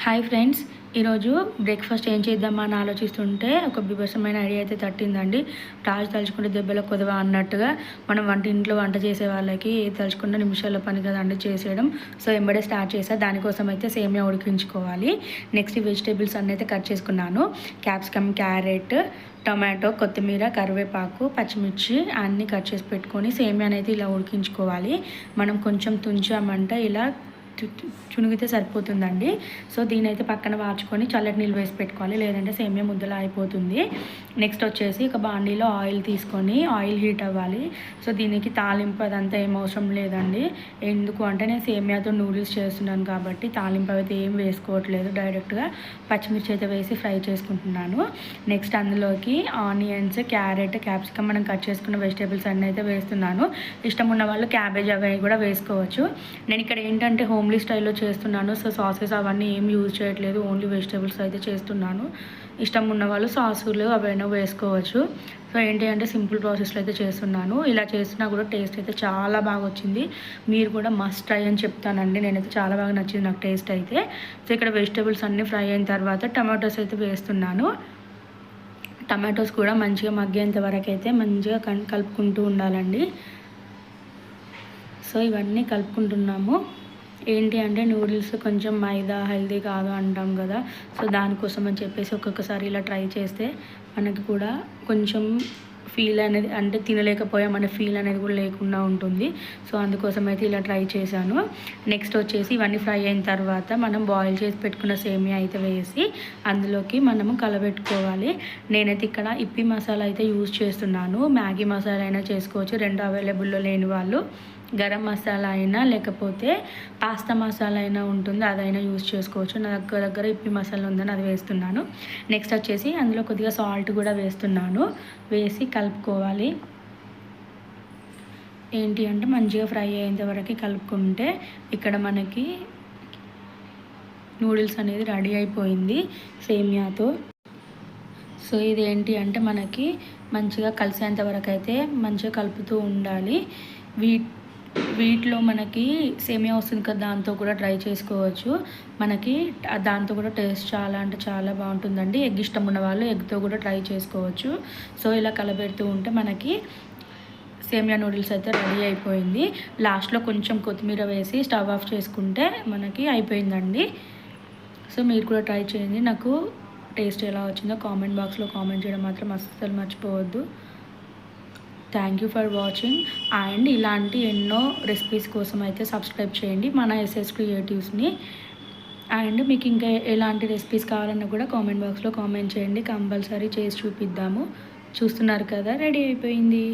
Hi friends, ఈరోజు breakfast ఏం చేద్దామా అని ఆలోచిస్తుంటే ఒక బీభత్సమైన ఐడియా అయితే తట్టిందండి. రాజు తలుచుకుంటే దెబ్బలకు కొదవా అన్నట్టుగా మనం ఇంట్లో వంట చేసే వాళ్ళకి తలుచుకున్న నిమిషాల పని కదండి చేసేయడం. సో ఎంబడే స్టార్ట్ చేసా. దానికోసం అయితే సేమియా ఉడికించుకోవాలి. నెక్స్ట్ వెజిటేబుల్స్ అన్నీ అయితే కట్ చేసుకున్నాను. క్యాప్సికమ్, క్యారెట్, టొమాటో, కొత్తిమీర, కరివేపాకు, పచ్చిమిర్చి అన్నీ కట్ చేసి పెట్టుకొని సేమియాని అయితే ఇలా ఉడికించుకోవాలి. మనం కొంచెం తుంచామంటే ఇలా చునిగితే సరిపోతుందండి. సో దీని అయితే పక్కన వార్చుకొని చల్లటి నీళ్ళు వేసి పెట్టుకోవాలి, లేదంటే సేమియా ముద్దలా అయిపోతుంది. నెక్స్ట్ వచ్చేసి ఒక బాండీలో ఆయిల్ తీసుకొని ఆయిల్ హీట్ అవ్వాలి. సో దీనికి తాలింపు అదంతా ఏం అవసరం లేదండి. ఎందుకు అంటే నేను సేమియాతో నూడిల్స్ చేస్తున్నాను కాబట్టి తాలింపు అయితే ఏం వేసుకోవట్లేదు. డైరెక్ట్గా పచ్చిమిర్చి అయితే వేసి ఫ్రై చేసుకుంటున్నాను. నెక్స్ట్ అందులోకి ఆనియన్స్, క్యారెట్, క్యాప్సికమ్ మనం కట్ చేసుకున్న వెజిటేబుల్స్ అన్నీ అయితే వేస్తున్నాను. ఇష్టం ఉన్న వాళ్ళు క్యాబేజ్ అవి కూడా వేసుకోవచ్చు. నేను ఇక్కడ ఏంటంటే హోమ్లీ స్టైల్లో చేస్తున్నాను. సో సాసెస్ అవన్నీ ఏం యూజ్ చేయట్లేదు, ఓన్లీ వెజిటేబుల్స్ అయితే చేస్తున్నాను. ఇష్టం ఉన్న వాళ్ళు సాసులు అవైనా వేసుకోవచ్చు. సో ఏంటి అంటే సింపుల్ ప్రాసెస్లో అయితే చేస్తున్నాను. ఇలా చేసినా కూడా టేస్ట్ అయితే చాలా బాగా వచ్చింది. మీరు కూడా మస్ట్ ట్రై అని చెప్తానండి. నేనైతే చాలా బాగా నచ్చింది నాకు టేస్ట్ అయితే. సో ఇక్కడ వెజిటేబుల్స్ అన్నీ ఫ్రై అయిన తర్వాత టమాటోస్ అయితే వేస్తున్నాను. టమాటోస్ కూడా మంచిగా మగ్గేంత వరకు అయితే మంచిగా కలుపుకుంటూ ఉండాలండి. సో ఇవన్నీ కలుపుకుంటున్నాము. ఏంటి అంటే నూడిల్స్ కొంచెం మైదా హెల్దీ కాదు అంటాం కదా. సో దానికోసం అని చెప్పేసి ఒక్కొక్కసారి ఇలా ట్రై చేస్తే మనకి కూడా కొంచెం ఫీల్ అనేది, అంటే తినలేకపోయామనే ఫీల్ అనేది కూడా లేకుండా ఉంటుంది. సో అందుకోసం అయితే ఇలా ట్రై చేశాను. నెక్స్ట్ వచ్చేసి ఇవన్నీ ఫ్రై అయిన తర్వాత మనం బాయిల్ చేసి పెట్టుకున్న సేమియా అయితే వేసి అందులోకి మనము కలబెట్టుకోవాలి. నేనైతే ఇక్కడ ఇప్పి మసాలా అయితే యూజ్ చేస్తున్నాను. మ్యాగీ మసాలా అయినా చేసుకోవచ్చు, రెండు అవైలబుల్లో లేని వాళ్ళు గరం మసాలా అయినా లేకపోతే పాస్తా మసాలా అయినా ఉంటుంది, అదైనా యూజ్ చేసుకోవచ్చు. నా దగ్గర ఇప్పి మసాలా ఉందని అది వేస్తున్నాను. నెక్స్ట్ వచ్చేసి అందులో కొద్దిగా సాల్ట్ కూడా వేస్తున్నాను. వేసి కలుపుకోవాలి. ఏంటి అంటే మంచిగా ఫ్రై అయ్యేంత వరకు కలుపుకుంటే ఇక్కడ మనకి నూడిల్స్ అనేది రెడీ అయిపోయింది సేమియాతో. సో ఇదేంటి అంటే మనకి మంచిగా కలిసేంత వరకు అయితే మంచిగా కలుపుతూ ఉండాలి. వీటిలో మనకి సేమియా వస్తుంది కదా, దాంతో కూడా ట్రై చేసుకోవచ్చు. మనకి దాంతో కూడా టేస్ట్ చాలా అంటే చాలా బాగుంటుందండి. ఎగ్ ఇష్టం ఉన్న వాళ్ళు ఎగ్తో కూడా ట్రై చేసుకోవచ్చు. సో ఇలా కలబెడుతూ ఉంటే మనకి సేమియా నూడిల్స్ అయితే రెడీ అయిపోయింది. లాస్ట్లో కొంచెం కొత్తిమీర వేసి స్టవ్ ఆఫ్ చేసుకుంటే మనకి అయిపోయిందండి. సో మీరు కూడా ట్రై చేయండి. నాకు టేస్ట్ ఎలా వచ్చిందో కామెంట్ బాక్స్లో కామెంట్ చేయడం మాత్రం అస్సలు మర్చిపోవద్దు. Thank you for watching. And ఇలాంటి ఎన్నో రెసిపీస్ కోసం అయితే సబ్స్క్రైబ్ చేయండి మన ఎస్ఎస్ క్రియేటివ్స్ని. అండ్ మీకు ఇంకా ఎలాంటి రెసిపీస్ కావాలన్నా కూడా కామెంట్ బాక్స్లో కామెంట్ చేయండి. కంపల్సరీ చేసి చూపిద్దాము. చూస్తున్నారు కదా, రెడీ అయిపోయింది.